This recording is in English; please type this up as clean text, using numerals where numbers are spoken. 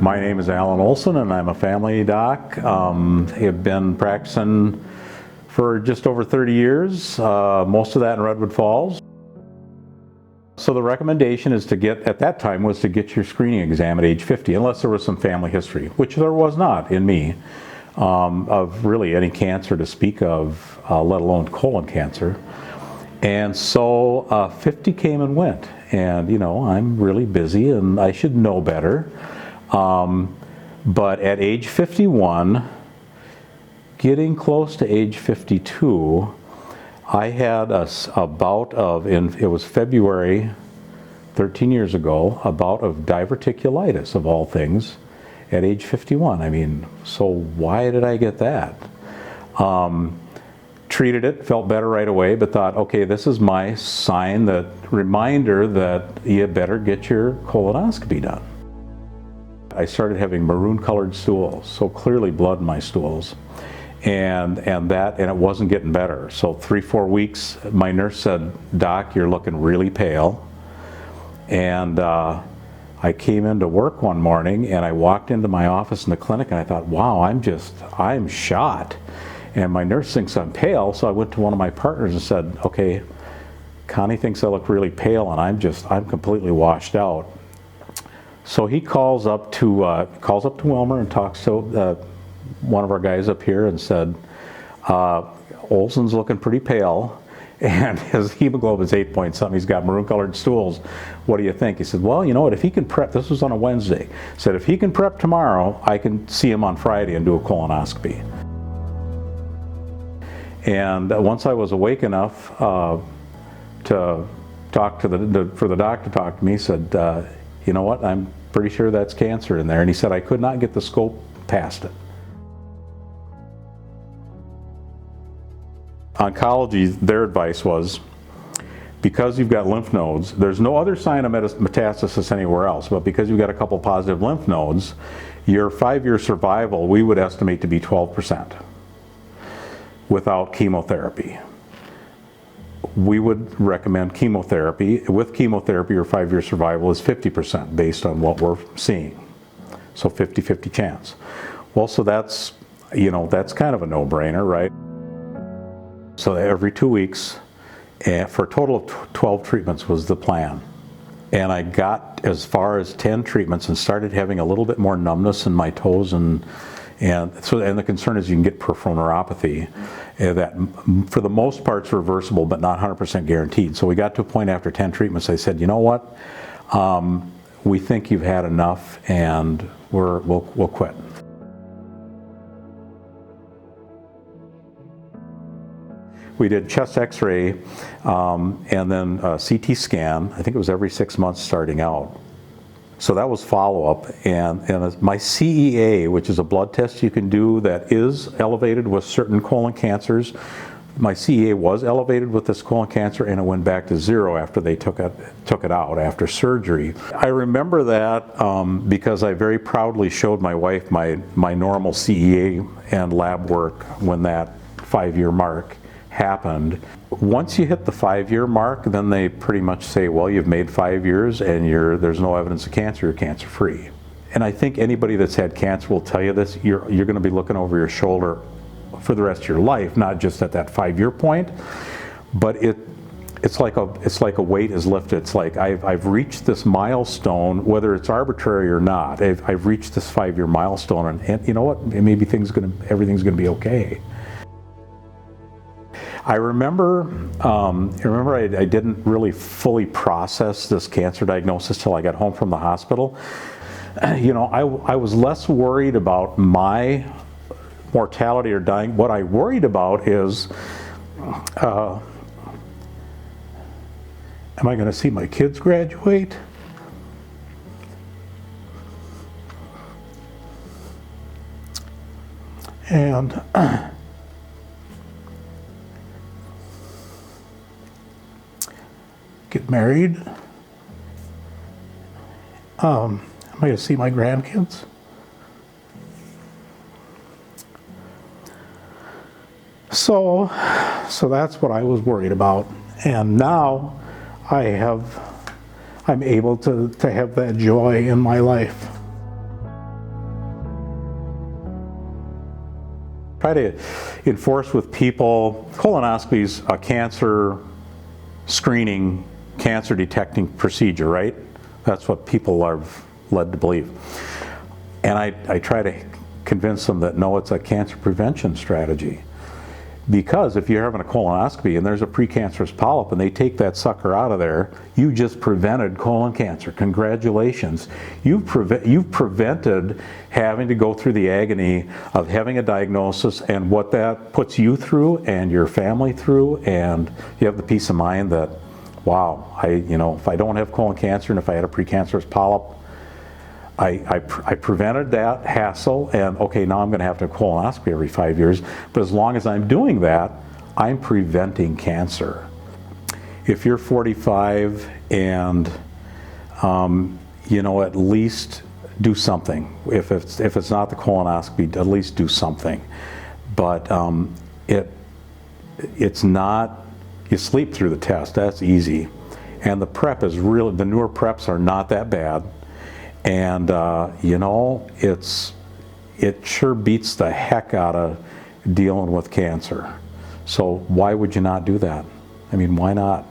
My name is Alan Olson and I'm a family doc. I've been practicing for just over 30 years, most of that in Redwood Falls. So the recommendation is to get, at that time, was to get your screening exam at age 50, unless there was some family history, which there was not in me, of really any cancer to speak of, let alone colon cancer. And so 50 came and went, and you know, I'm really busy and I should know better. But at age 51, getting close to age 52, I had a bout of, it was February, 13 years ago, a bout of diverticulitis of all things at age 51. I mean, so why did I get that? Treated it, felt better right away, but thought, okay, this is my sign, that reminder that you better get your colonoscopy done. I started having maroon colored stools, so clearly blood in my stools. And it wasn't getting better. So 3-4 weeks, my nurse said, "Doc, you're looking really pale." And I came into work one morning and I walked into my office in the clinic and I thought, wow, I'm shot. And my nurse thinks I'm pale, so I went to one of my partners and said, okay, Connie thinks I look really pale and I'm completely washed out. So he calls up to Wilmer and talks to one of our guys up here and said, Olson's looking pretty pale and his hemoglobin's 8 point something, he's got maroon colored stools. What do you think? He said, well, you know what, if he can prep, this was on a Wednesday, said if he can prep tomorrow, I can see him on Friday and do a colonoscopy. And once I was awake enough to talk to for the doc to talk to me, he said, you know what, I'm pretty sure that's cancer in there. And he said I could not get the scope past it. Oncology, their advice was, because you've got lymph nodes, there's no other sign of metastasis anywhere else, but because you've got a couple positive lymph nodes, your 5-year survival we would estimate to be 12% without chemotherapy. We would recommend chemotherapy. With chemotherapy, your 5-year survival is 50% based on what we're seeing. So 50-50 chance. Well, so that's, you know, that's kind of a no-brainer, right? So every 2 weeks, for a total of 12 treatments was the plan. And I got as far as 10 treatments and started having a little bit more numbness in my toes, and the concern is you can get peripheral neuropathy. That for the most part is reversible, but not 100% guaranteed. So we got to a point after 10 treatments, I said, you know what, we think you've had enough and we'll quit. We did chest x-ray and then a CT scan. I think it was every 6 months starting out. So that was follow-up, and my CEA, which is a blood test you can do that is elevated with certain colon cancers, my CEA was elevated with this colon cancer and it went back to 0 after they took it out after surgery. I remember that because I very proudly showed my wife my normal CEA and lab work when that 5-year mark happened. Once you hit the 5-year mark, then they pretty much say, well, you've made 5 years and there's no evidence of cancer, you're cancer free. And I think anybody that's had cancer will tell you this, you're going to be looking over your shoulder for the rest of your life, not just at that 5-year point. But it's like a weight is lifted. It's like I've reached this milestone, whether it's arbitrary or not. I've reached this 5-year milestone, and you know what? Maybe everything's going to be okay. I remember I didn't really fully process this cancer diagnosis till I got home from the hospital. You know, I was less worried about my mortality or dying. What I worried about is, am I going to see my kids graduate? And get married? Am I going to see my grandkids? So that's what I was worried about. And now I'm able to have that joy in my life. try to enforce with people, colonoscopy's a cancer screening, cancer detecting procedure, right? That's what people are led to believe. And I try to convince them that no, it's a cancer prevention strategy. Because if you're having a colonoscopy and there's a precancerous polyp and they take that sucker out of there, you just prevented colon cancer. Congratulations. You've prevented having to go through the agony of having a diagnosis and what that puts you through and your family through, and you have the peace of mind that, wow, if I don't have colon cancer and if I had a precancerous polyp, I prevented that hassle, and okay, now I'm going to have to have a colonoscopy every 5 years, but as long as I'm doing that, I'm preventing cancer. If you're 45 and, at least do something. If it's not the colonoscopy, at least do something. But it's not, you sleep through the test, that's easy. And the prep is really, the newer preps are not that bad. And it sure beats the heck out of dealing with cancer. So why would you not do that? I mean, why not?